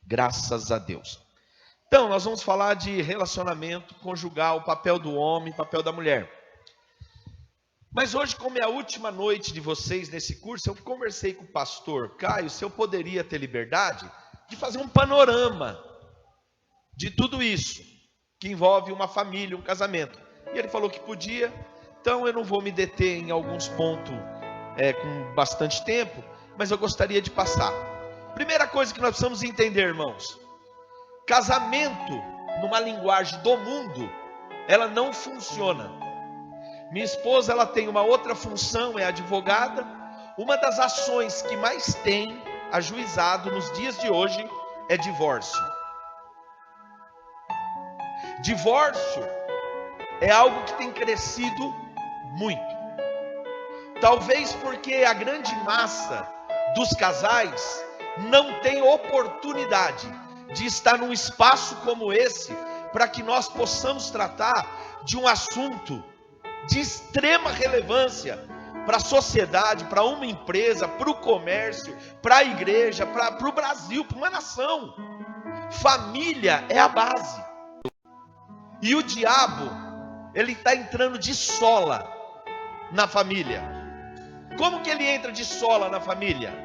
Graças a Deus. Então, nós vamos falar de relacionamento conjugal, papel do homem, papel da mulher. Mas hoje, como é a última noite de vocês nesse curso, eu conversei com o pastor Caio se eu poderia ter liberdade de fazer um panorama de tudo isso, que envolve uma família, um casamento. E ele falou que podia, então eu não vou me deter em alguns pontos com bastante tempo, mas eu gostaria de passar. Primeira coisa que nós precisamos entender, irmãos, casamento, numa linguagem do mundo, ela não funciona. Minha esposa, ela tem uma outra função, é advogada. Uma das ações que mais tem ajuizado nos dias de hoje é divórcio. Divórcio é algo que tem crescido muito. Talvez porque a grande massa dos casais não tem oportunidade de estar num espaço como esse, para que nós possamos tratar de um assunto de extrema relevância para a sociedade, para uma empresa, para o comércio, para a igreja, para o Brasil, para uma nação. Família é a base. E o diabo, ele está entrando de sola na família. Como que ele entra de sola na família?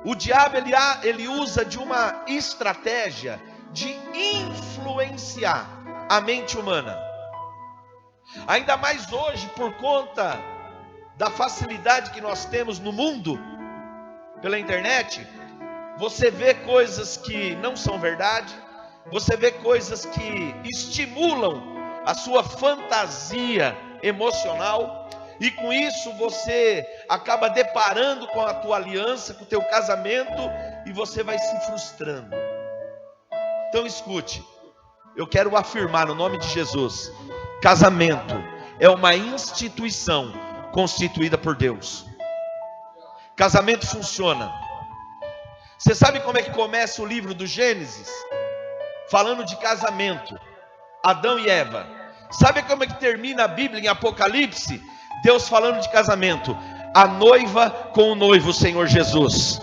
O diabo, ele usa de uma estratégia de influenciar a mente humana. Ainda mais hoje, por conta da facilidade que nós temos no mundo, pela internet, você vê coisas que não são verdade, você vê coisas que estimulam a sua fantasia emocional, e com isso você acaba deparando com a tua aliança, com o teu casamento, e você vai se frustrando. Então escute, eu quero afirmar no nome de Jesus: casamento é uma instituição constituída por Deus. Casamento funciona. Você sabe como é que começa o livro do Gênesis? Falando de casamento, Adão e Eva. Sabe como é que termina a Bíblia em Apocalipse? Deus falando de casamento, a noiva com o noivo, o Senhor Jesus,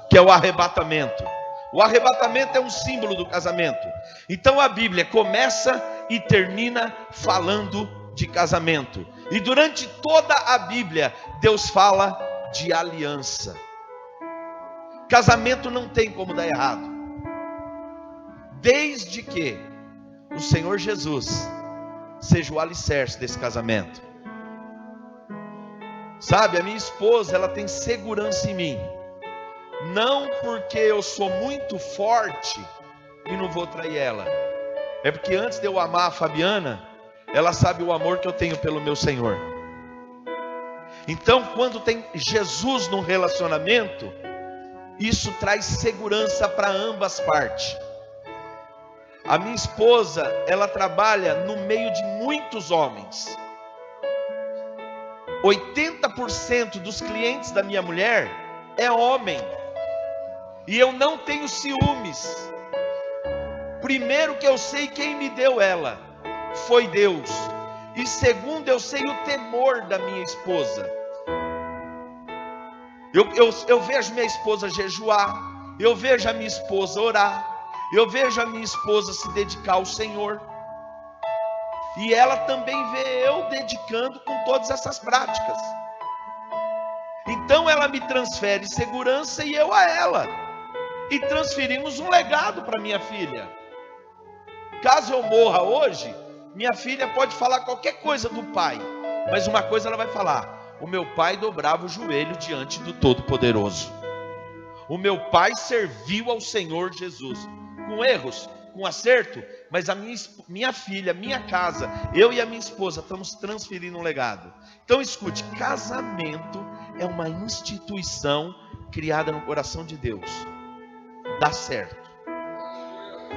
que é o arrebatamento. O arrebatamento é um símbolo do casamento. Então a Bíblia começa e termina falando de casamento. E durante toda a Bíblia, Deus fala de aliança. Casamento não tem como dar errado, desde que o Senhor Jesus seja o alicerce desse casamento. Sabe, a minha esposa, ela tem segurança em mim, não porque eu sou muito forte e não vou trair ela, é porque antes de eu amar a Fabiana, ela sabe o amor que eu tenho pelo meu Senhor. Então, quando tem Jesus no relacionamento, isso traz segurança para ambas partes. A minha esposa, ela trabalha no meio de muitos homens. 80% dos clientes da minha mulher é homem. E eu não tenho ciúmes. Primeiro, que eu sei quem me deu ela foi Deus. E segundo, eu sei o temor da minha esposa. Eu vejo minha esposa jejuar, eu vejo a minha esposa orar, eu vejo a minha esposa se dedicar ao Senhor. E ela também vê eu dedicando com todas essas práticas. Então ela me transfere segurança e eu a ela. E transferimos um legado para minha filha. Caso eu morra hoje, minha filha pode falar qualquer coisa do pai, mas uma coisa ela vai falar: o meu pai dobrava o joelho diante do Todo-Poderoso. O meu pai serviu ao Senhor Jesus, com erros, com acerto, mas a minha filha, minha casa, eu e a minha esposa estamos transferindo um legado. Então escute, casamento é uma instituição criada no coração de Deus. Dá certo.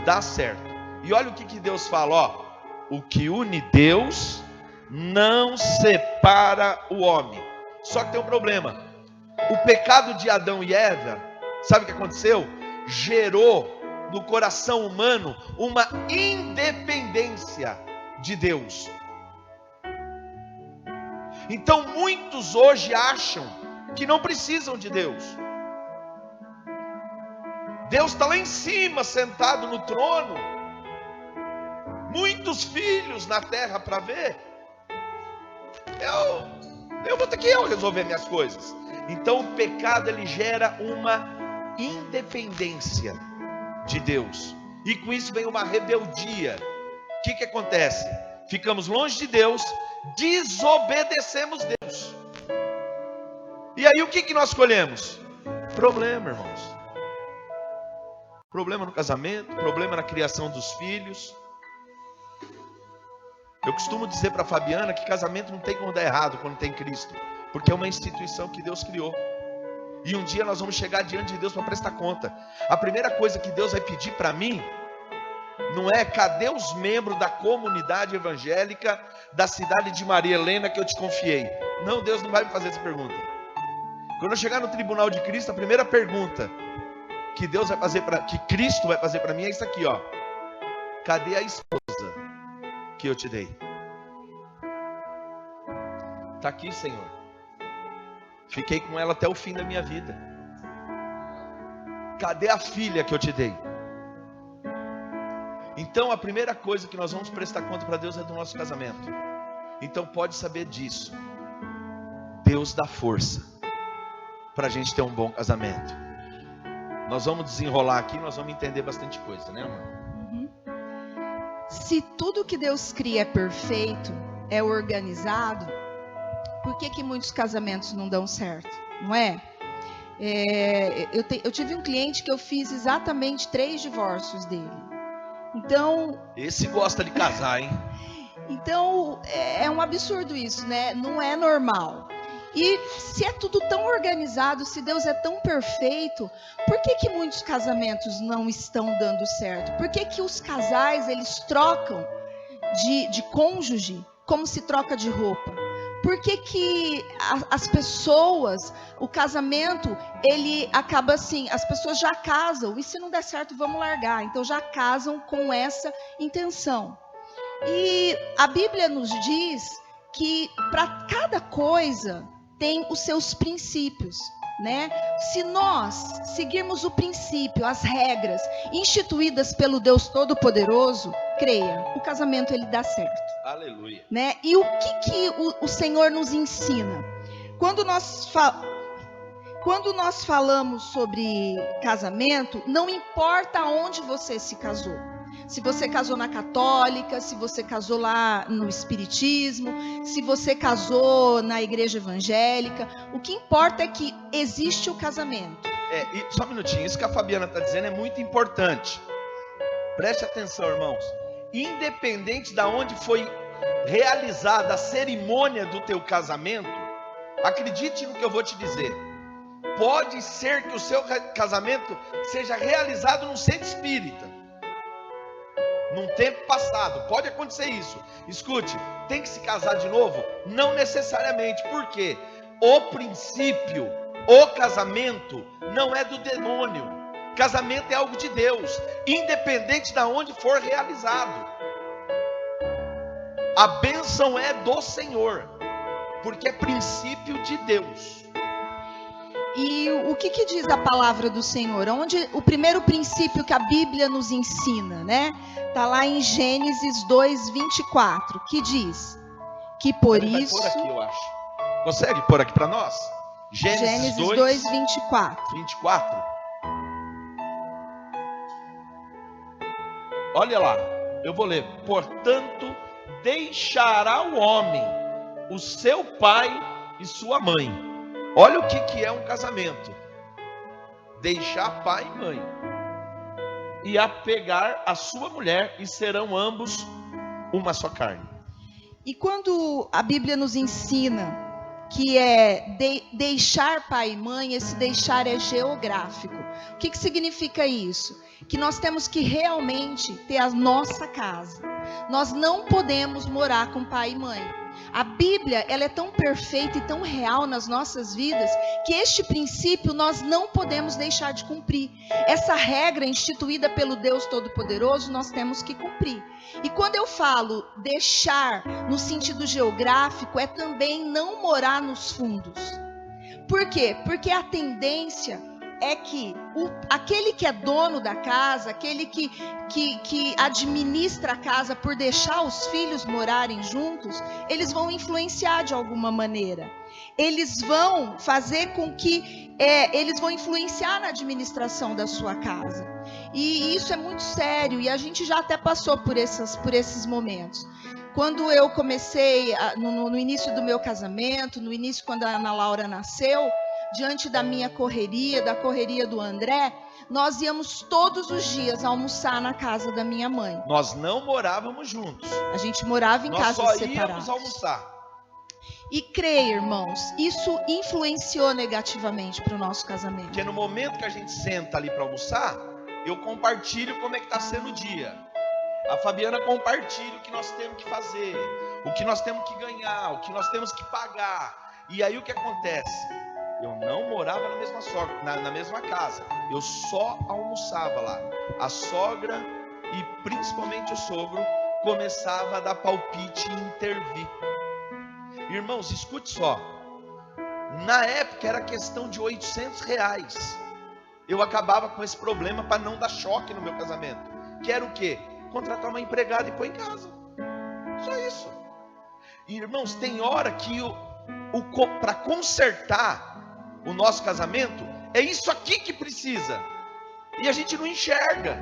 Dá certo. E olha o que Deus fala, ó: o que une Deus não separa o homem. Só que tem um problema. O pecado de Adão e Eva, sabe o que aconteceu? Gerou no coração humano uma independência de Deus. Então muitos hoje acham que não precisam de Deus. Deus está lá em cima, sentado no trono. Muitos filhos na terra para ver. Eu vou ter que resolver minhas coisas. Então o pecado, ele gera uma independência de Deus. E com isso vem uma rebeldia. O que acontece? Ficamos longe de Deus, desobedecemos Deus. E aí o que nós colhemos? Problema, irmãos. Problema no casamento, problema na criação dos filhos. Eu costumo dizer para a Fabiana que casamento não tem como dar errado quando tem Cristo, porque é uma instituição que Deus criou. E um dia nós vamos chegar diante de Deus para prestar conta. A primeira coisa que Deus vai pedir para mim não é: cadê os membros da comunidade evangélica da cidade de Maria Helena que eu te confiei? Não, Deus não vai me fazer essa pergunta. Quando eu chegar no tribunal de Cristo, a primeira pergunta que Deus vai fazer que Cristo vai fazer para mim é isso aqui, ó: cadê a esposa que eu te dei? Está aqui, Senhor. Fiquei com ela até o fim da minha vida. Cadê a filha que eu te dei? Então a primeira coisa que nós vamos prestar conta para Deus é do nosso casamento. Então pode saber disso. Deus dá força para a gente ter um bom casamento. Nós vamos desenrolar aqui, nós vamos entender bastante coisa, né, amor? Se tudo que Deus cria é perfeito, é organizado, por que muitos casamentos não dão certo? Não é? Eu tive um cliente que eu fiz exatamente 3 divórcios dele. Então... Esse gosta de casar, hein? Então, é um absurdo isso, né? Não é normal. E se é tudo tão organizado, se Deus é tão perfeito, por que muitos casamentos não estão dando certo? Por que os casais, eles trocam de cônjuge como se troca de roupa? Por que as pessoas, o casamento, ele acaba assim, as pessoas já casam, e se não der certo, vamos largar. Então já casam com essa intenção. E a Bíblia nos diz que para cada coisa tem os seus princípios, né? Se nós seguirmos o princípio, as regras instituídas pelo Deus Todo-Poderoso, creia, o casamento ele dá certo. Aleluia. Né? E o que o Senhor nos ensina? Quando nós falamos sobre casamento, não importa onde você se casou. Se você casou na católica, se você casou lá no espiritismo, se você casou na igreja evangélica, o que importa é que existe o casamento. E só um minutinho, isso que a Fabiana está dizendo é muito importante. Preste atenção, irmãos. Independente de onde foi realizada a cerimônia do teu casamento, acredite no que eu vou te dizer. Pode ser que o seu casamento seja realizado num centro espírita, num tempo passado, pode acontecer isso. Escute, tem que se casar de novo? Não necessariamente, porque o princípio, o casamento não é do demônio. Casamento é algo de Deus, independente de onde for realizado. A bênção é do Senhor, porque é princípio de Deus. E o que diz a palavra do Senhor? Onde o primeiro princípio que a Bíblia nos ensina, né? Está lá em Gênesis 2:24, que diz que por isso... Vai pôr aqui, eu acho. Consegue pôr aqui para nós? Gênesis 2:24. 24. Olha lá, eu vou ler. Portanto, deixará o homem o seu pai e sua mãe. Olha o que é um casamento. Deixar pai e mãe. E apegar a sua mulher, e serão ambos uma só carne. E quando a Bíblia nos ensina que é deixar pai e mãe, esse deixar é geográfico. O que significa isso? Que nós temos que realmente ter a nossa casa. Nós não podemos morar com pai e mãe. A Bíblia, ela é tão perfeita e tão real nas nossas vidas, que este princípio nós não podemos deixar de cumprir. Essa regra instituída pelo Deus Todo-Poderoso, nós temos que cumprir. E quando eu falo deixar no sentido geográfico, é também não morar nos fundos. Por quê? Porque a tendência é que aquele que é dono da casa, aquele que administra a casa por deixar os filhos morarem juntos, eles vão influenciar de alguma maneira. Eles vão fazer com que eles vão influenciar na administração da sua casa. E isso é muito sério, e a gente já até passou por esses momentos. Quando eu comecei, no início do meu casamento, no início quando a Ana Laura nasceu, diante da minha correria, da correria do André, nós íamos todos os dias almoçar na casa da minha mãe. Nós não morávamos juntos. A gente morava em casas separadas. Nós só íamos almoçar. E creia, irmãos, isso influenciou negativamente para o nosso casamento. Porque no momento que a gente senta ali para almoçar, eu compartilho como é que está sendo o dia. A Fabiana compartilha o que nós temos que fazer, o que nós temos que ganhar, o que nós temos que pagar. E aí o que acontece? Eu não morava na mesma casa. Eu só almoçava lá. A sogra e principalmente o sogro começava a dar palpite e intervir. Irmãos, escute só. Na época era questão de R$800. Eu acabava com esse problema para não dar choque no meu casamento. Que era o quê? Contratar uma empregada e pôr em casa. Só isso. E, irmãos, tem hora que para consertar o nosso casamento, é isso aqui que precisa. E a gente não enxerga.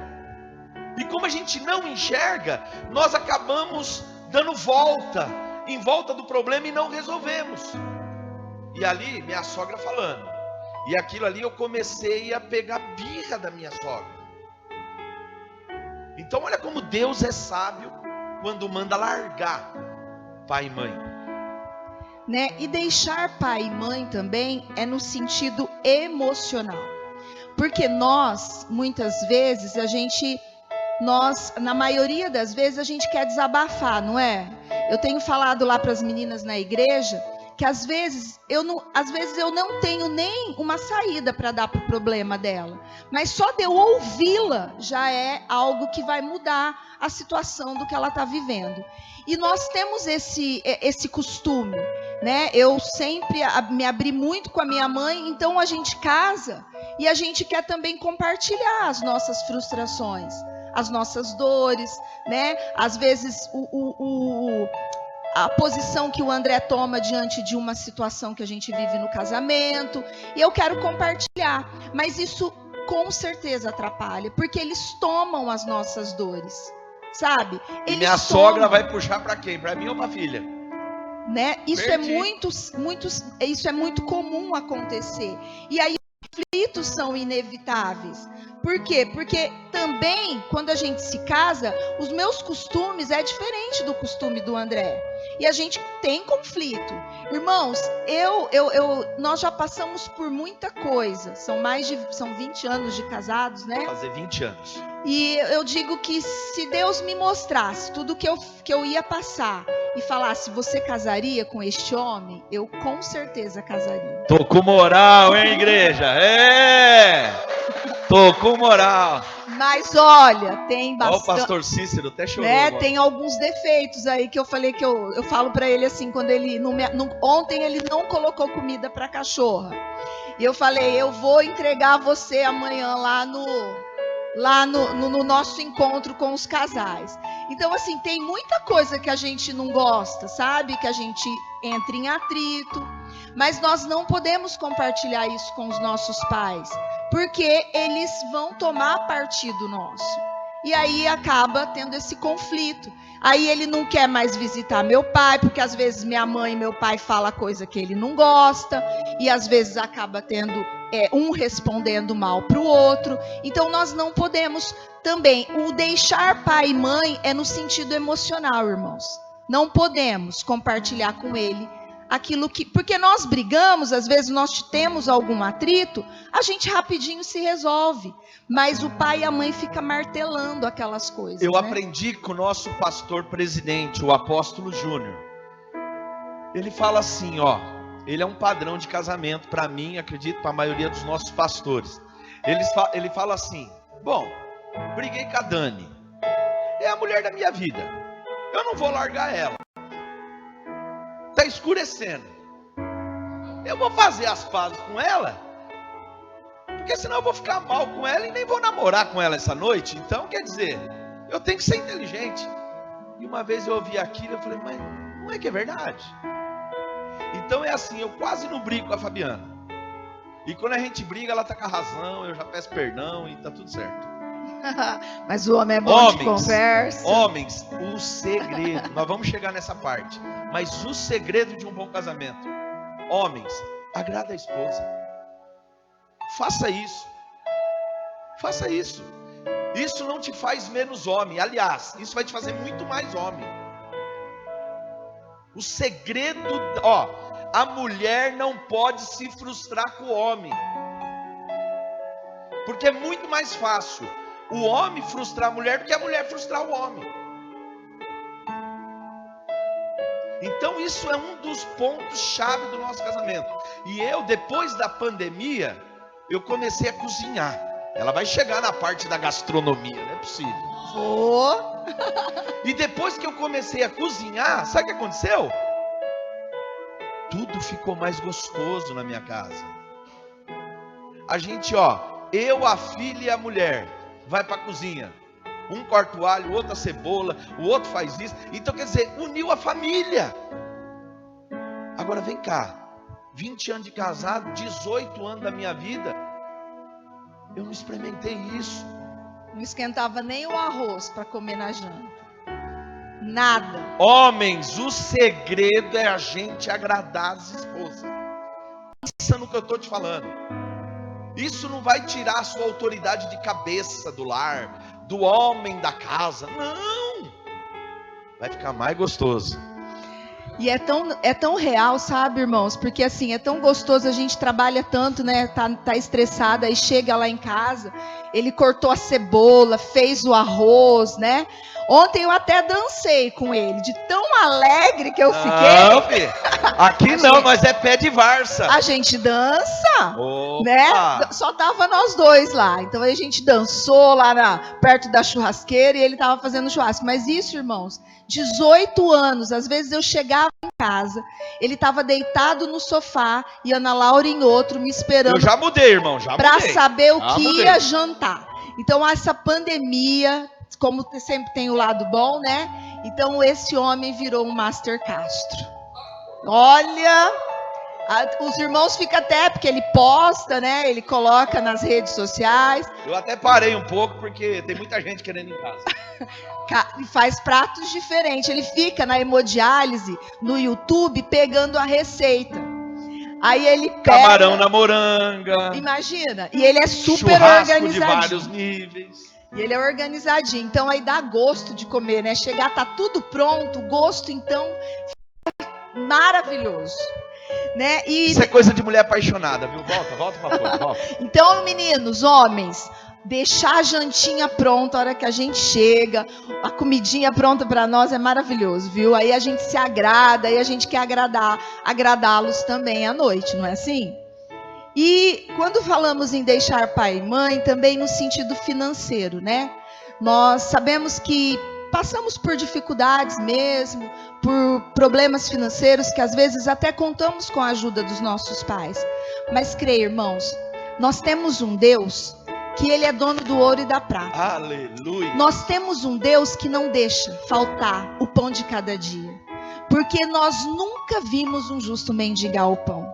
E como a gente não enxerga, nós acabamos dando volta em volta do problema e não resolvemos. E ali, minha sogra falando. E aquilo ali eu comecei a pegar birra da minha sogra. Então olha como Deus é sábio quando manda largar pai e mãe. Né? E deixar pai e mãe também é no sentido emocional. Porque nós, muitas vezes, na maioria das vezes, a gente quer desabafar, não é? Eu tenho falado lá para as meninas na igreja que às vezes eu não tenho nem uma saída para dar para o problema dela. Mas só de eu ouvi-la já é algo que vai mudar a situação do que ela está vivendo. E nós temos esse costume, né? Eu sempre me abri muito com a minha mãe, então a gente casa e a gente quer também compartilhar as nossas frustrações, as nossas dores, né? Às vezes a posição que o André toma diante de uma situação que a gente vive no casamento, e eu quero compartilhar, mas isso com certeza atrapalha, porque eles tomam as nossas dores, sabe? E minha sogra vai puxar para quem? Para mim ou para a filha? Né? Isso é muito comum acontecer. E aí os conflitos são inevitáveis. Por quê? Porque também, quando a gente se casa, os meus costumes é diferente do costume do André. E a gente tem conflito. Irmãos, nós já passamos por muita coisa. São 20 anos de casados, né? Vai fazer 20 anos. E eu digo que se Deus me mostrasse tudo que eu ia passar e falasse, você casaria com este homem? Eu com certeza casaria. Tô com moral, hein, igreja? Tô com moral. Mas olha, tem bastante. Olha o pastor Cícero, até chorou. Né? Tem alguns defeitos aí que eu falei que eu falo para ele assim, quando ele ontem ele não colocou comida para cachorra. E eu falei, eu vou entregar você amanhã lá no nosso encontro com os casais. Então, assim, tem muita coisa que a gente não gosta, sabe? Que a gente entra em atrito. Mas nós não podemos compartilhar isso com os nossos pais, porque eles vão tomar partido nosso. E aí acaba tendo esse conflito. Aí ele não quer mais visitar meu pai, porque às vezes minha mãe e meu pai falam coisa que ele não gosta, e às vezes acaba tendo um respondendo mal para o outro. Então nós não podemos também. O deixar pai e mãe é no sentido emocional, irmãos. Não podemos compartilhar com ele aquilo que... Porque nós brigamos, às vezes nós temos algum atrito, a gente rapidinho se resolve. Mas o pai e a mãe ficam martelando aquelas coisas. Eu aprendi com o nosso pastor presidente, o apóstolo Júnior. Ele fala assim, ó. Ele é um padrão de casamento para mim, acredito, para a maioria dos nossos pastores. Ele fala assim, bom, briguei com a Dani. É a mulher da minha vida. Eu não vou largar ela. Está escurecendo. Eu vou fazer as pazes com ela, Porque senão eu vou ficar mal com ela e nem vou namorar com ela essa noite. Então, quer dizer, eu tenho que ser inteligente. E uma vez eu ouvi aquilo, eu falei, mas não é que é verdade? Então é assim, eu quase não brigo com a Fabiana. E quando a gente briga, ela tá com a razão, eu já peço perdão e tá tudo certo. Mas o homem é bom de conversa. Homens, o segredo, nós vamos chegar nessa parte, mas o segredo de um bom casamento, homens, agrada a esposa. Faça isso. Faça isso. Isso não te faz menos homem. Aliás, isso vai te fazer muito mais homem. O segredo, a mulher não pode se frustrar com o homem. Porque é muito mais fácil o homem frustrar a mulher do que a mulher frustrar o homem. Então isso é um dos pontos-chave do nosso casamento. E eu, depois da pandemia, eu comecei a cozinhar. Ela vai chegar na parte da gastronomia, não é possível. E depois que eu comecei a cozinhar, sabe o que aconteceu? Tudo ficou mais gostoso na minha casa. A gente, eu, a filha e a mulher, vai para a cozinha. Um corta o alho, o outro a cebola, o outro faz isso. Então, quer dizer, uniu a família. Agora vem cá, 20 anos de casado, 18 anos da minha vida, eu não experimentei isso. Não esquentava nem o arroz para comer na janta. Nada. Homens, o segredo é a gente agradar as esposas. Pensa no que eu estou te falando. Isso não vai tirar a sua autoridade de cabeça do lar, do homem da casa. Não. Vai ficar mais gostoso. E é tão real, sabe, irmãos? Porque assim, é tão gostoso, a gente trabalha tanto, né? Tá estressada, aí chega lá em casa, ele cortou a cebola, fez o arroz, né? Ontem eu até dancei com ele, de tão alegre que eu fiquei. Não, filho. Aqui não, mas é pé de varsa. A gente dança, Opa, né? Só tava nós dois lá. Então a gente dançou lá perto da churrasqueira e ele tava fazendo churrasco. Mas isso, irmãos, 18 anos, às vezes eu chegava em casa, ele tava deitado no sofá e Ana Laura em outro, me esperando. Eu já mudei, irmão, já mudei. Para saber o que ia jantar. Então essa pandemia, como sempre tem o lado bom, né? Então esse homem virou um Master Castro. Olha, os irmãos ficam até, porque ele posta, né? Ele coloca nas redes sociais. Eu até parei um pouco, porque tem muita gente querendo ir em casa. E faz pratos diferentes. Ele fica na hemodiálise, no YouTube, pegando a receita. Aí ele pega... Camarão na moranga. Imagina. E ele é super churrasco organizadinho. De vários níveis. E ele é organizadinho. Então aí dá gosto de comer, né? Chegar, tá tudo pronto. O gosto, então, maravilhoso. Né? E... Isso é coisa de mulher apaixonada, viu? Volta pra fora, volta. Então, meninos, homens, deixar a jantinha pronta a hora que a gente chega, a comidinha pronta para nós é maravilhoso, viu? Aí a gente se agrada, aí a gente quer agradá-los também à noite, não é assim? E quando falamos em deixar pai e mãe, também no sentido financeiro, né? Nós sabemos que passamos por dificuldades mesmo, por problemas financeiros que às vezes até contamos com a ajuda dos nossos pais. Mas creia, irmãos, nós temos um Deus que ele é dono do ouro e da prata. Aleluia. Nós temos um Deus que não deixa faltar o pão de cada dia. Porque nós nunca vimos um justo mendigar o pão.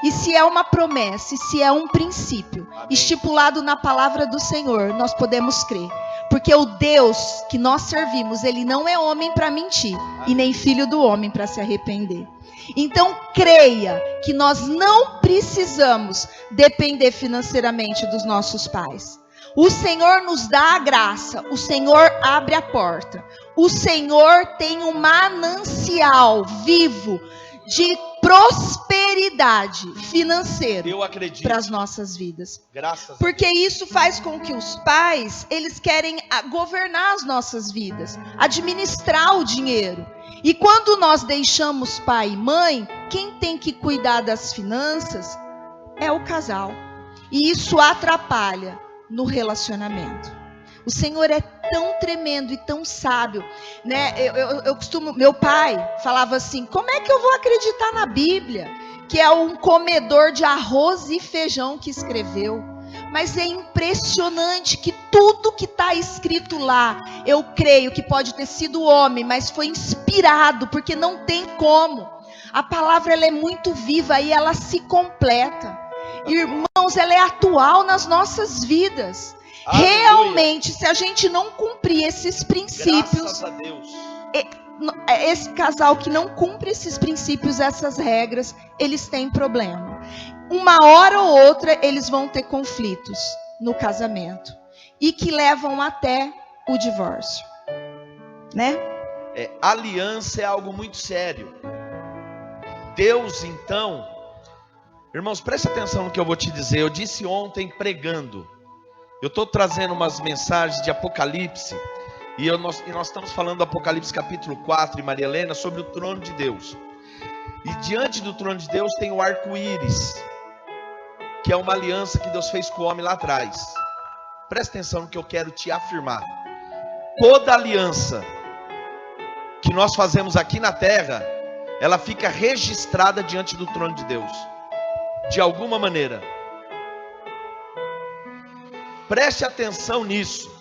E se é uma promessa, e se é um princípio estipulado na palavra do Senhor, nós podemos crer. Porque o Deus que nós servimos, ele não é homem para mentir, e nem filho do homem para se arrepender. Então creia que nós não precisamos depender financeiramente dos nossos pais. O Senhor nos dá a graça, o Senhor abre a porta. O Senhor tem um manancial vivo de prosperidade financeira para as nossas vidas. Porque isso faz com que os pais, eles querem governar as nossas vidas, administrar o dinheiro. E quando nós deixamos pai e mãe, quem tem que cuidar das finanças é o casal. E isso atrapalha no relacionamento. O Senhor é tão tremendo e tão sábio, né? Meu pai falava assim: como é que eu vou acreditar na Bíblia, que é um comedor de arroz e feijão que escreveu? Mas é impressionante que tudo que está escrito lá, eu creio que pode ter sido homem, mas foi inspirado, porque não tem como. A palavra ela é muito viva e ela se completa. Irmãos, ela é atual nas nossas vidas. Aleluia. Realmente, se a gente não cumprir esses princípios, graças a Deus. Esse casal que não cumpre esses princípios, essas regras, eles têm problema. Uma hora ou outra eles vão ter conflitos no casamento e que levam até o divórcio, né? Aliança é algo muito sério. Deus, então, irmãos, preste atenção no que eu vou te dizer. Eu disse ontem pregando. Eu estou trazendo umas mensagens de Apocalipse e nós estamos falando do Apocalipse capítulo 4 e Maria Helena sobre o trono de Deus. E diante do trono de Deus tem o arco-íris, que é uma aliança que Deus fez com o homem lá atrás. Presta atenção no que eu quero te afirmar. Toda aliança que nós fazemos aqui na terra, ela fica registrada diante do trono de Deus, de alguma maneira. Preste atenção nisso.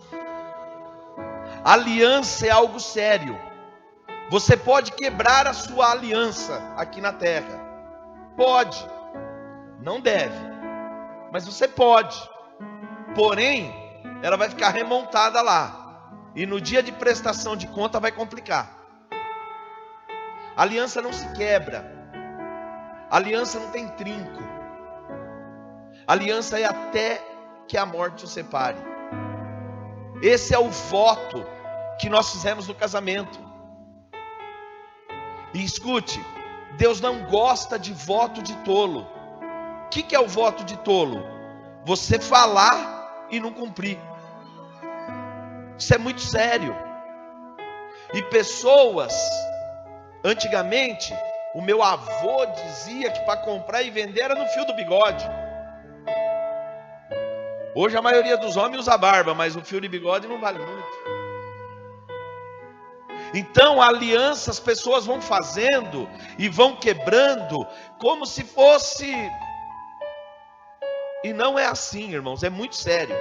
Aliança é algo sério. Você pode quebrar a sua aliança aqui na terra. Pode. Não deve. Mas você pode. Porém, ela vai ficar remontada lá. E no dia de prestação de conta vai complicar. Aliança não se quebra. Aliança não tem trinco. Aliança é até que a morte o separe. Esse é o voto que nós fizemos no casamento. E escute, Deus não gosta de voto de tolo. O que é o voto de tolo? Você falar e não cumprir. Isso é muito sério. E pessoas, antigamente, o meu avô dizia que para comprar e vender era no fio do bigode. Hoje a maioria dos homens usa barba, mas o fio de bigode não vale muito. Então a aliança as pessoas vão fazendo e vão quebrando como se fosse... E não é assim, irmãos, é muito sério.